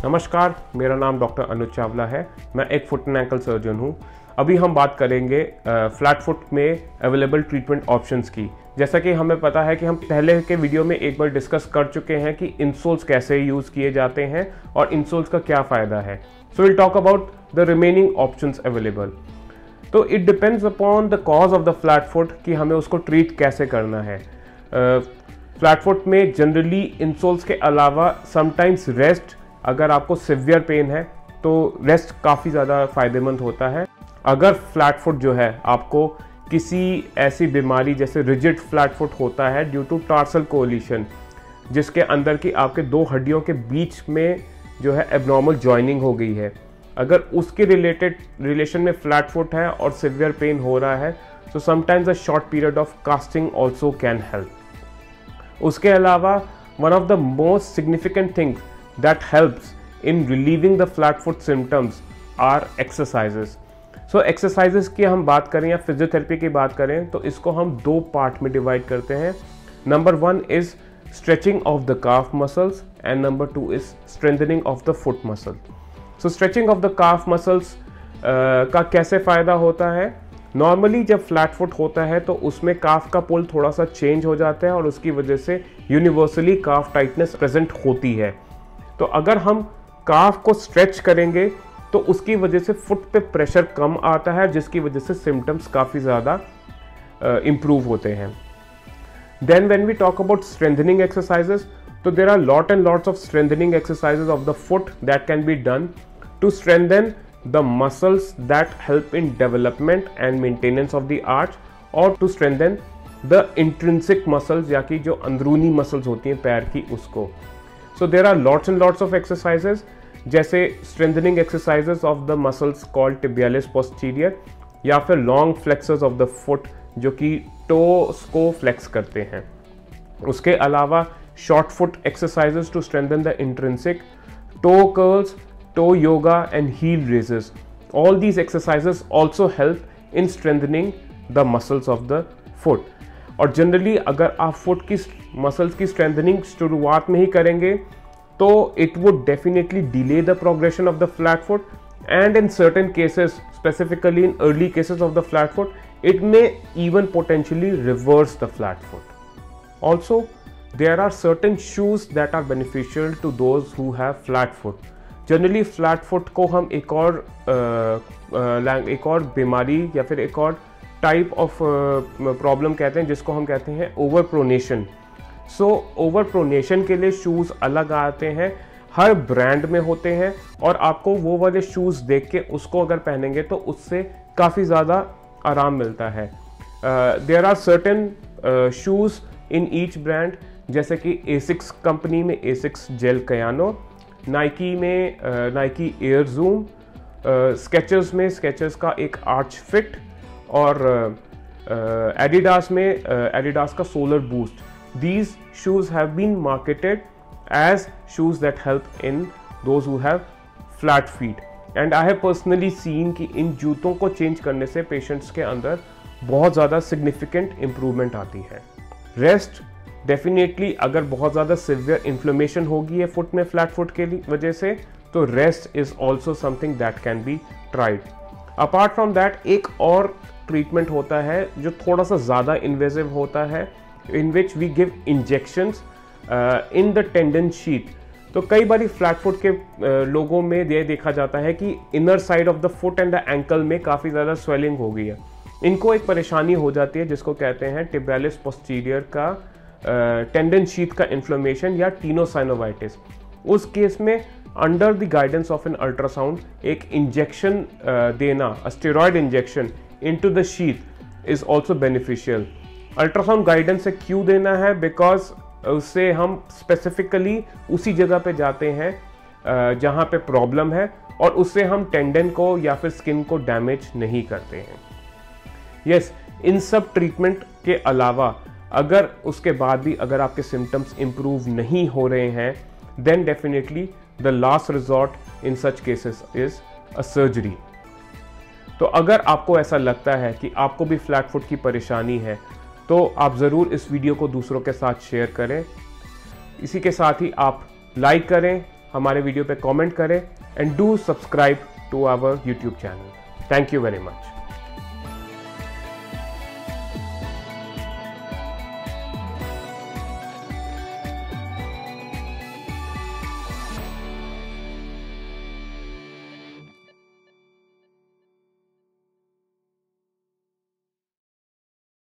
नमस्कार, मेरा नाम डॉक्टर अनुज चावला है। मैं एक फुट एंड एंकल सर्जन हूँ। अभी हम बात करेंगे फ्लैट फुट में अवेलेबल ट्रीटमेंट ऑप्शंस की। जैसा कि हमें पता है कि हम पहले के वीडियो में एक बार डिस्कस कर चुके हैं कि इंसोल्स कैसे यूज़ किए जाते हैं और इंसोल्स का क्या फ़ायदा है। So will talk about the remaining options available. तो it depends upon the cause of the flat foot कि हमें उसको ट्रीट कैसे करना है। फ्लैट फुट में जनरली इंसोल्स के अलावा समटाइम्स रेस्ट, अगर आपको सिवियर पेन है तो रेस्ट काफ़ी ज़्यादा फ़ायदेमंद होता है। अगर फ्लैट फुट जो है आपको किसी ऐसी बीमारी जैसे रिजिड फ्लैट फुट होता है ड्यू टू टार्सल कोलिशन, जिसके अंदर की आपके दो हड्डियों के बीच में जो है एबनॉर्मल जॉइनिंग हो गई है, अगर उसके रिलेशन में फ्लैट फुट है और सिवियर पेन हो रहा है, तो sometimes a short period of casting also can help. उसके अलावा one of the most significant things that helps in relieving the flat foot symptoms are exercises. So exercises की हम बात करें या फिजियोथेरेपी की बात करें तो इसको हम दो पार्ट में डिवाइड करते हैं। Number 1 is stretching of the calf muscles and number 2 is strengthening of the foot muscle. So stretching of the calf muscles का कैसे फ़ायदा होता है? नॉर्मली जब फ्लैट फुट होता है तो उसमें काफ का पुल थोड़ा सा चेंज हो जाता है और उसकी वजह से यूनिवर्सली काफ टाइटनेस प्रेजेंट होती है। तो अगर हम काफ को स्ट्रेच करेंगे तो उसकी वजह से फुट पे प्रेशर कम आता है, जिसकी वजह से सिम्टम्स काफ़ी ज़्यादा इम्प्रूव होते हैं। Then when we talk about strengthening exercises, तो there are lot and lots of strengthening exercises of the foot that can be done to strengthen the muscles that help in development and maintenance of the arch और to strengthen the intrinsic muscles, या कि जो अंदरूनी muscles होती हैं पैर की, उसको। So there are lots and lots of exercises, जैसे strengthening exercises of the muscles called tibialis posterior या फिर long flexors of the foot जो कि toes को flex करते हैं। उसके अलावा short foot exercises to strengthen the intrinsic, toe curls, toe yoga and heel raises. All these exercises also help in strengthening the muscles of the foot. और generally अगर आप फुट की मसल्स की स्ट्रेंथनिंग शुरुआत में ही करेंगे तो it would definitely delay the progression of the flat foot and in certain cases, specifically in early cases of the flat foot, it may even potentially reverse the flat foot. Also there are certain shoes that are beneficial to those who have flat foot. Generally flat foot को हम एक और बीमारी या फिर एक और type of problem कहते हैं, जिसको हम कहते हैं over pronation. So over pronation के लिए शूज़ अलग आते हैं, हर ब्रांड में होते हैं, और आपको वो वाले शूज़ देख के उसको अगर पहनेंगे तो उससे काफ़ी ज़्यादा आराम मिलता है। There are certain shoes in each brand, जैसे कि एसिक्स कंपनी में एसिक्स जेल कयानो, नाइकी में नाइकी एयर जूम, स्केचर्स में स्केचर्स का एक आर्च फिट, और एडिडास में एडिडास का Solar Boost. These shoes have been marketed as shoes that help in those who have flat feet. And I have personally seen कि इन जूतों को change करने से पेशेंट्स के अंदर बहुत ज़्यादा सिग्निफिकेंट इम्प्रूवमेंट आती है। रेस्ट डेफिनेटली, अगर बहुत ज़्यादा सिवियर इन्फ्लेमेशन होगी है फुट में फ्लैट फुट के वजह से, तो rest is also something that can B tried. Apart from that एक और ट्रीटमेंट होता है जो थोड़ा सा ज़्यादा इन्वेजिव होता है, in which we give injections in the tendon sheath. तो कई बार फ्लैट फुट के लोगों में ये देखा जाता है कि inner side of the foot and the ankle में काफ़ी ज़्यादा स्वेलिंग हो गई है। इनको एक परेशानी हो जाती है जिसको कहते हैं टिबियालिस पोस्टीरियर का टेंडन शीथ का इन्फ्लेमेशन या टीनोसाइनोवाइटिस। उस केस में under the guidance of an ultrasound एक इंजेक्शन देना, steroid injection into the sheath is also beneficial. Ultrasound guidance से क्यों देना है? बिकॉज उससे हम स्पेसिफिकली उसी जगह पे जाते हैं जहाँ पे प्रॉब्लम है, और उससे हम टेंडन को या फिर स्किन को डैमेज नहीं करते हैं। यस, इन सब ट्रीटमेंट के अलावा अगर उसके बाद भी अगर आपके सिम्टम्स इम्प्रूव नहीं हो रहे हैं, then definitely the last resort in such cases is a surgery. तो अगर आपको ऐसा लगता है कि आपको भी फ्लैट फुट की परेशानी है, तो आप ज़रूर इस वीडियो को दूसरों के साथ शेयर करें। इसी के साथ ही आप लाइक करें, हमारे वीडियो पे कमेंट करें and do subscribe to our YouTube channel. Thank you very much.